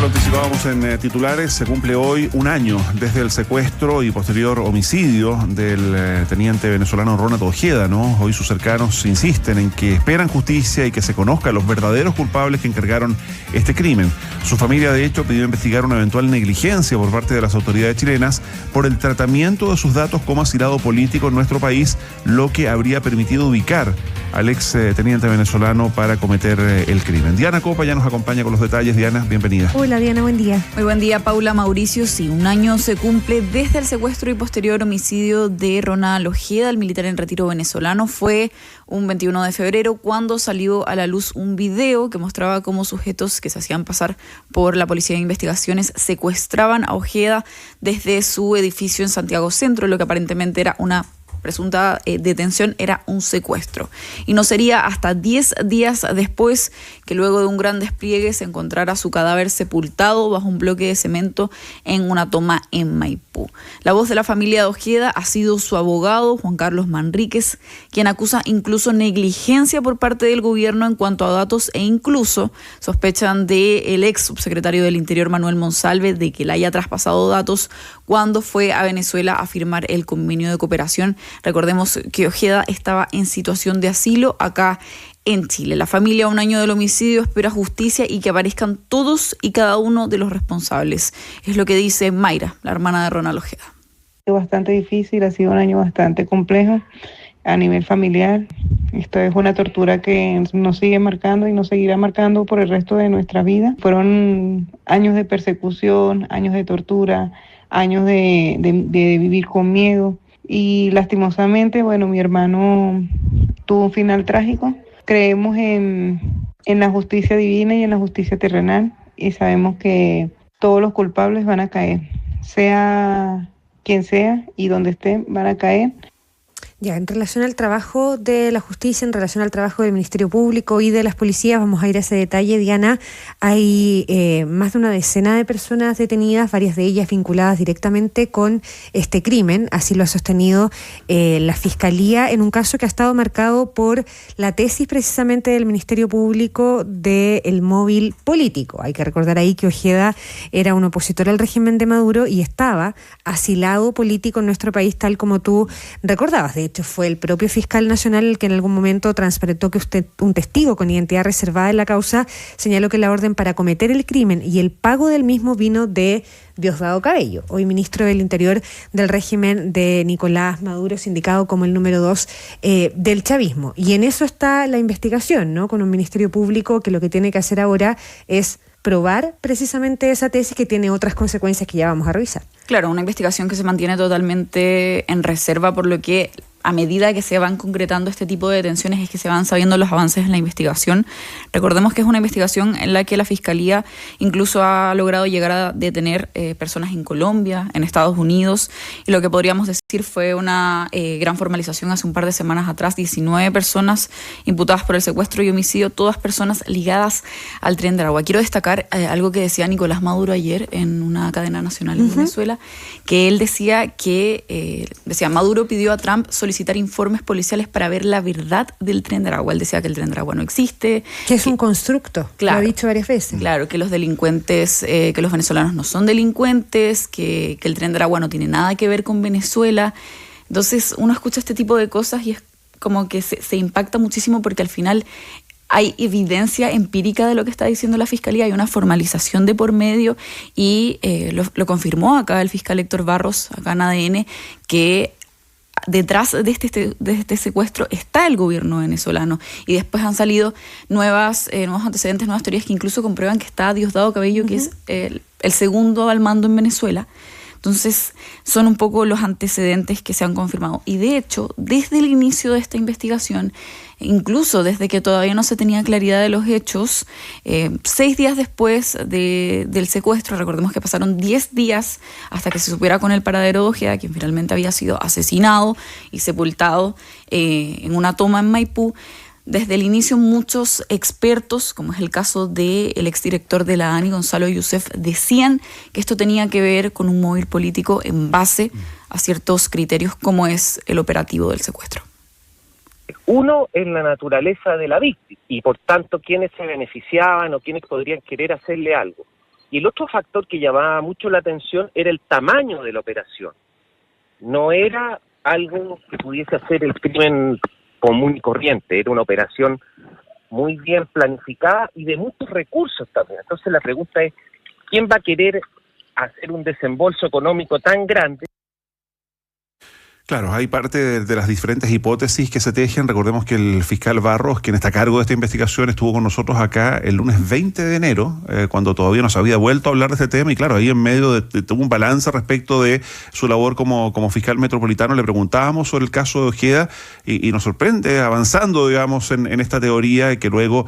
anticipábamos en titulares, se cumple hoy un año desde el secuestro y posterior homicidio del teniente venezolano Ronald Ojeda, ¿no? Hoy sus cercanos insisten en que esperan justicia y que se conozca a los verdaderos culpables que encargaron este crimen. Su familia, de hecho, pidió investigar una eventual negligencia por parte de las autoridades chilenas por el tratamiento de sus datos como asilado político en nuestro país, lo que habría permitido ubicar al ex teniente venezolano para cometer el crimen. Diana Copa ya nos acompaña con los detalles. Diana, bienvenida. Hola Diana, buen día. Muy buen día, Paula. Mauricio. Sí, un año se cumple desde el secuestro y posterior homicidio de Ronald Ojeda, el militar en retiro venezolano. Fue un 21 de febrero cuando salió a la luz un video que mostraba cómo sujetos que se hacían pasar por la Policía de Investigaciones secuestraban a Ojeda desde su edificio en Santiago Centro, lo que aparentemente era una presunta detención, era un secuestro. Y no sería hasta 10 días después que luego de un gran despliegue se encontrara su cadáver sepultado bajo un bloque de cemento en una toma en Maipú. La voz de la familia de Ojeda ha sido su abogado, Juan Carlos Manríquez, quien acusa incluso negligencia por parte del gobierno en cuanto a datos e incluso sospechan del ex subsecretario del Interior, Manuel Monsalve, de que le haya traspasado datos cuando fue a Venezuela a firmar el convenio de cooperación. Recordemos que Ojeda estaba en situación de asilo acá en Chile. La familia, a un año del homicidio, espera justicia y que aparezcan todos y cada uno de los responsables. Es lo que dice Mayra, la hermana de Ronald Ojeda. Bastante difícil, ha sido un año bastante complejo a nivel familiar. Esto es una tortura que nos sigue marcando y nos seguirá marcando por el resto de nuestra vida. Fueron años de persecución, años de tortura, años de vivir con miedo. Y lastimosamente, bueno, mi hermano tuvo un final trágico. Creemos en la justicia divina y en la justicia terrenal y sabemos que todos los culpables van a caer, sea quien sea y donde estén, van a caer. Ya, en relación al trabajo de la justicia, en relación al trabajo del Ministerio Público y de las policías, vamos a ir a ese detalle, Diana. Hay más de una decena de personas detenidas, varias de ellas vinculadas directamente con este crimen, así lo ha sostenido la Fiscalía, en un caso que ha estado marcado por la tesis precisamente del Ministerio Público del móvil político. Hay que recordar ahí que Ojeda era un opositor al régimen de Maduro y estaba asilado político en nuestro país, tal como tú recordabas. De hecho, fue el propio fiscal nacional el que en algún momento transparentó que un testigo con identidad reservada en la causa señaló que la orden para cometer el crimen y el pago del mismo vino de Diosdado Cabello, hoy ministro del Interior del régimen de Nicolás Maduro, sindicado como el número 2 del chavismo. Y en eso está la investigación, ¿no? Con un Ministerio Público que lo que tiene que hacer ahora es probar precisamente esa tesis que tiene otras consecuencias que ya vamos a revisar. Claro, una investigación que se mantiene totalmente en reserva, por lo que a medida que se van concretando este tipo de detenciones es que se van sabiendo los avances en la investigación. Recordemos que es una investigación en la que la Fiscalía incluso ha logrado llegar a detener personas en Colombia, en Estados Unidos, y lo que podríamos decir fue una gran formalización hace un par de semanas atrás, 19 personas imputadas por el secuestro y homicidio, todas personas ligadas al Tren de Aragua. Quiero destacar algo que decía Nicolás Maduro ayer en una cadena nacional en Venezuela, que él decía que Maduro pidió a Trump solicitar informes policiales para ver la verdad del Tren de Aragua. Él decía que el Tren de Aragua no existe. Que es un constructo, claro, lo ha dicho varias veces. Claro, que los delincuentes, que los venezolanos no son delincuentes, que el Tren de Aragua no tiene nada que ver con Venezuela. Entonces uno escucha este tipo de cosas y es como que se impacta muchísimo porque al final hay evidencia empírica de lo que está diciendo la Fiscalía, hay una formalización de por medio y lo confirmó acá el fiscal Héctor Barros, acá en ADN, que detrás de este secuestro está el gobierno venezolano. Y después han salido nuevos antecedentes, nuevas teorías que incluso comprueban que está Diosdado Cabello, que es el segundo al mando en Venezuela. Entonces, son un poco los antecedentes que se han confirmado. Y de hecho, desde el inicio de esta investigación, incluso desde que todavía no se tenía claridad de los hechos, 6 días después del secuestro, recordemos que pasaron 10 días hasta que se supiera con el paradero de Ojeda, quien finalmente había sido asesinado y sepultado en una toma en Maipú. Desde el inicio muchos expertos, como es el caso del exdirector de la ANI, Gonzalo Youssef, decían que esto tenía que ver con un móvil político en base a ciertos criterios como es el operativo del secuestro. Uno es la naturaleza de la víctima y por tanto quienes se beneficiaban o quienes podrían querer hacerle algo. Y el otro factor que llamaba mucho la atención era el tamaño de la operación. No era algo que pudiese hacer el crimen común y corriente, era una operación muy bien planificada y de muchos recursos también. Entonces la pregunta es, ¿quién va a querer hacer un desembolso económico tan grande? Claro, hay parte de las diferentes hipótesis que se tejen. Recordemos que el fiscal Barros, quien está a cargo de esta investigación, estuvo con nosotros acá el lunes 20 de enero, cuando todavía nos había vuelto a hablar de este tema, y claro, ahí en medio tuvo un balance respecto de su labor como fiscal metropolitano. Le preguntábamos sobre el caso de Ojeda y nos sorprende avanzando, digamos, en esta teoría que luego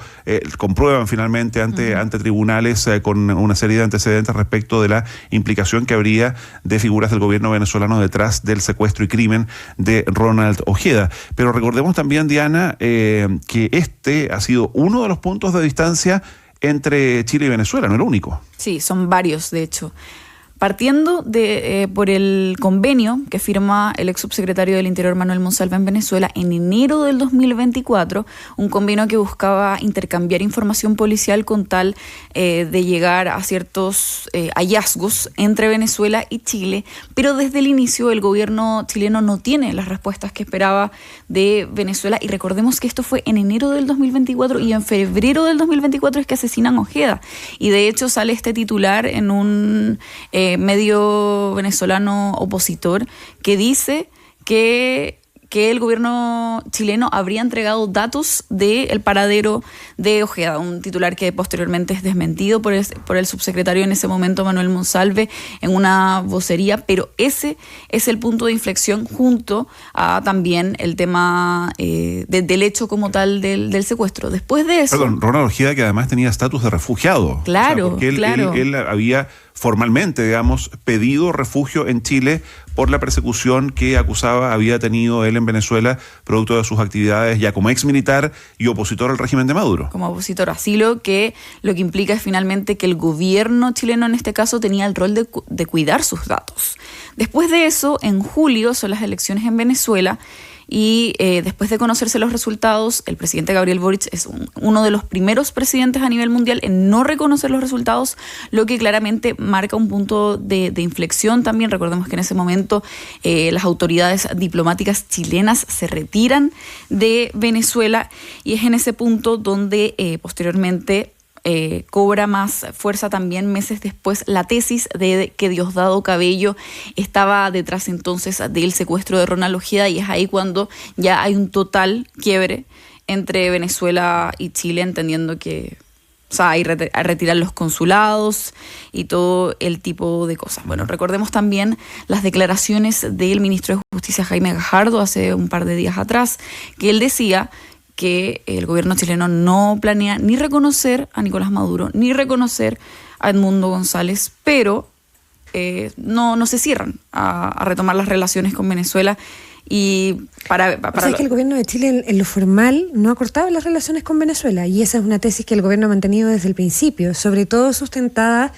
comprueban finalmente ante tribunales con una serie de antecedentes respecto de la implicación que habría de figuras del gobierno venezolano detrás del secuestro y crimen de Ronald Ojeda. Pero recordemos también, Diana, que este ha sido uno de los puntos de distancia entre Chile y Venezuela, no el único. Sí, son varios, de hecho. Partiendo por el convenio que firma el ex subsecretario del Interior Manuel Monsalve en Venezuela en enero del 2024, un convenio que buscaba intercambiar información policial con tal de llegar a ciertos hallazgos entre Venezuela y Chile, pero desde el inicio el gobierno chileno no tiene las respuestas que esperaba de Venezuela, y recordemos que esto fue en enero del 2024 y en febrero del 2024 es que asesinan a Ojeda, y de hecho sale este titular en un medio venezolano opositor que dice que el gobierno chileno habría entregado datos del paradero de Ojeda, un titular que posteriormente es desmentido por el subsecretario en ese momento, Manuel Monsalve, en una vocería, pero ese es el punto de inflexión junto a también el tema del hecho como tal del secuestro. Después de eso... Perdón, Ronald Ojeda, que además tenía estatus de refugiado. Claro, porque él había formalmente, digamos, pedido refugio en Chile por la persecución que había tenido él en Venezuela, producto de sus actividades ya como ex militar y opositor al régimen de Maduro. Como opositor a asilo, que lo que implica es finalmente que el gobierno chileno en este caso tenía el rol de cuidar sus datos. Después de eso, en julio son las elecciones en Venezuela, y después de conocerse los resultados, el presidente Gabriel Boric es uno de los primeros presidentes a nivel mundial en no reconocer los resultados, lo que claramente marca un punto de inflexión también. Recordemos que en ese momento las autoridades diplomáticas chilenas se retiran de Venezuela, y es en ese punto donde posteriormente cobra más fuerza también meses después la tesis de que Diosdado Cabello estaba detrás entonces del secuestro de Ronald Ojeda, y es ahí cuando ya hay un total quiebre entre Venezuela y Chile, entendiendo que hay retirar los consulados y todo el tipo de cosas. Bueno, recordemos también las declaraciones del ministro de Justicia Jaime Gajardo hace un par de días atrás, que él decía que el gobierno chileno no planea ni reconocer a Nicolás Maduro, ni reconocer a Edmundo González, pero no se cierran a retomar las relaciones con Venezuela. Y es que el gobierno de Chile en lo formal no ha cortado las relaciones con Venezuela, y esa es una tesis que el gobierno ha mantenido desde el principio, sobre todo sustentada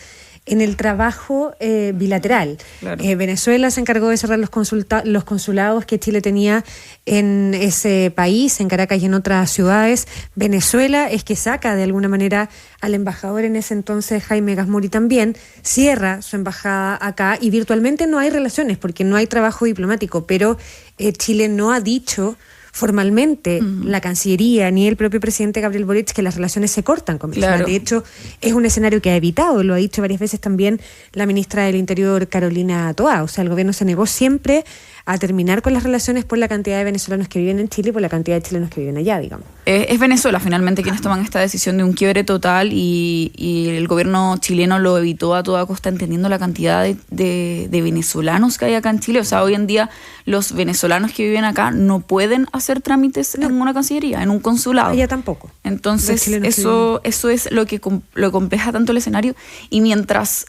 en el trabajo bilateral. Claro. Venezuela se encargó de cerrar los consulados que Chile tenía en ese país, en Caracas y en otras ciudades. Venezuela es que saca de alguna manera al embajador en ese entonces, Jaime Gasmuri, también cierra su embajada acá, y virtualmente no hay relaciones porque no hay trabajo diplomático, pero Chile no ha dicho formalmente la Cancillería ni el propio presidente Gabriel Boric que las relaciones se cortan con Venezuela. Claro. De hecho, es un escenario que ha evitado, lo ha dicho varias veces también la ministra del Interior, Carolina Toá. O sea, el gobierno se negó siempre a terminar con las relaciones por la cantidad de venezolanos que viven en Chile y por la cantidad de chilenos que viven allá, digamos. Es Venezuela finalmente quienes toman esta decisión de un quiebre total, y el gobierno chileno lo evitó a toda costa, entendiendo la cantidad de venezolanos que hay acá en Chile. O sea, hoy en día los venezolanos que viven acá no pueden hacer trámites en una cancillería, en un consulado. Allá tampoco. Entonces eso es lo que compleja tanto el escenario, y mientras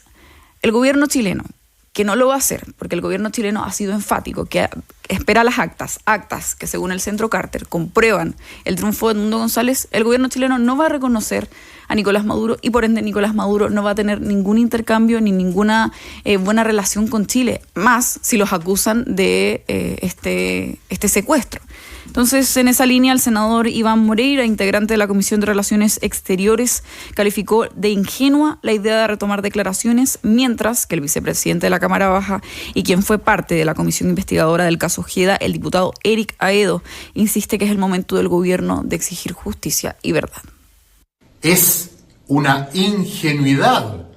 el gobierno chileno, que no lo va a hacer, porque el gobierno chileno ha sido enfático, que espera las actas que según el Centro Carter comprueban el triunfo de Edmundo González, el gobierno chileno no va a reconocer a Nicolás Maduro, y por ende Nicolás Maduro no va a tener ningún intercambio ni ninguna buena relación con Chile, más si los acusan de este secuestro. Entonces, en esa línea, el senador Iván Moreira, integrante de la Comisión de Relaciones Exteriores, calificó de ingenua la idea de retomar declaraciones, mientras que el vicepresidente de la Cámara Baja y quien fue parte de la comisión investigadora del caso Ojeda, el diputado Eric Aedo, insiste que es el momento del gobierno de exigir justicia y verdad. Es una ingenuidad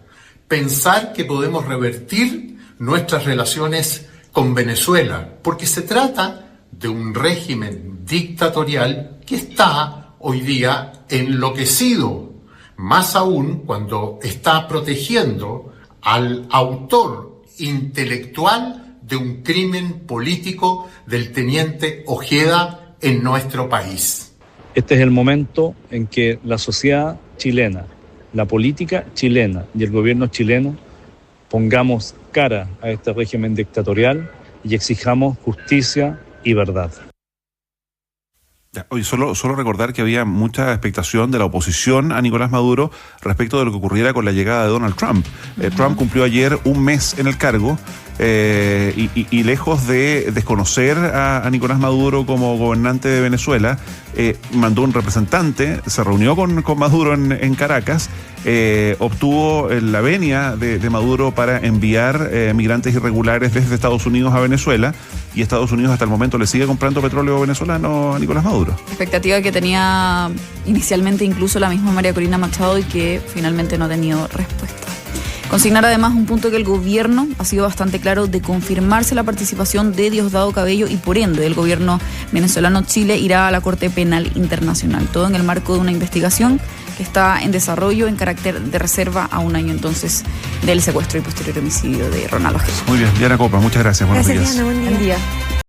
pensar que podemos revertir nuestras relaciones con Venezuela, porque se trata de un régimen dictatorial que está hoy día enloquecido, más aún cuando está protegiendo al autor intelectual de un crimen político del teniente Ojeda en nuestro país. Este es el momento en que la sociedad chilena, la política chilena y el gobierno chileno pongamos cara a este régimen dictatorial y exijamos justicia y verdad. Hoy solo recordar que había mucha expectación de la oposición a Nicolás Maduro respecto de lo que ocurriera con la llegada de Donald Trump. Trump cumplió ayer un mes en el cargo y lejos de desconocer a Nicolás Maduro como gobernante de Venezuela, mandó un representante, se reunió con Maduro en Caracas, obtuvo la venia de Maduro para enviar migrantes irregulares desde Estados Unidos a Venezuela, y Estados Unidos hasta el momento le sigue comprando petróleo venezolano a Nicolás Maduro. Expectativa que tenía inicialmente incluso la misma María Corina Machado y que finalmente no ha tenido respuesta. Consignar además un punto que el gobierno ha sido bastante claro de confirmarse la participación de Diosdado Cabello y por ende el gobierno venezolano. Chile irá a la Corte Penal Internacional, todo en el marco de una investigación que está en desarrollo en carácter de reserva a un año entonces del secuestro y posterior homicidio de Ronald Ojeda. Muy bien, Diana Copa, muchas gracias. Buenos días. Diana, buen día. Buen día.